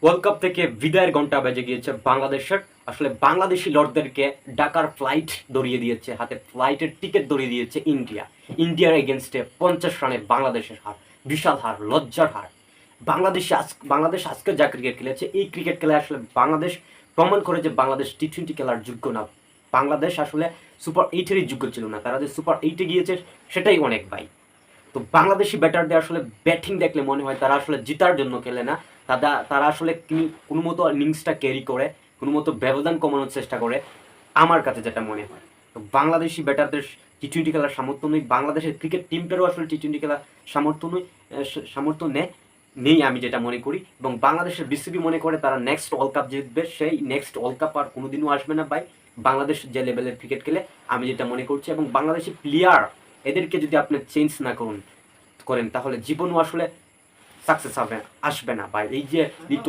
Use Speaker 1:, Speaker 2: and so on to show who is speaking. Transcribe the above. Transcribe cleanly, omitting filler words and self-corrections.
Speaker 1: World cup থেকে বিদায়ের ঘন্টা বেজে গিয়েছে বাংলাদেশের। আসলে বাংলাদেশি লর্ডদেরকে ঢাকার ফ্লাইট ধরিয়ে দিয়েছে, হাতে ফ্লাইটের টিকিট ধরিয়ে দিয়েছে ইন্ডিয়ার এগেনস্টে 50 রানে বাংলাদেশের হার, বিশাল হার, লজ্জার হার। বাংলাদেশ আজকে যা ক্রিকেট খেলেছে, এই ক্রিকেট খেলায় আসলে বাংলাদেশ প্রমাণ করে যে বাংলাদেশ টি-20 খেলার যোগ্য না। বাংলাদেশ আসলে সুপার 8-এরই যোগ্য ছিল না, তারা যে সুপার 8-এ গিয়েছে সেটাই অনেক ভাই। তো বাংলাদেশি ব্যাটারদের আসলে ব্যাটিং দেখলে মনে হয় তারা আসলে জিতার জন্য খেলে না, তারা আসলে কোনো মতো ইনিংসটা ক্যারি করে, কোনো মতো ব্যবধান কমানোর চেষ্টা করে, আমার কাছে যেটা মনে হয়। তো বাংলাদেশি ব্যাটারদের টি-20 খেলার সামর্থ্য নেই, বাংলাদেশের ক্রিকেট টিমটারও আসলে টি-20 খেলার সামর্থ্য নেই আমি যেটা মনে করি। এবং বাংলাদেশের বিসিবি মনে করে তারা নেক্সট ওয়ার্ল্ড কাপ জিতবে, সেই নেক্সট ওয়ার্ল্ড কাপ আর কোনোদিনও আসবে না ভাই। বাংলাদেশ যে লেভেলের ক্রিকেট খেলে আমি যেটা মনে করছি, এবং বাংলাদেশি প্লেয়ার এদেরকে যদি আপনি চেঞ্জ না করেন তাহলে জীবনও আসলে সাকসেস আসবে না ভাই। এই যে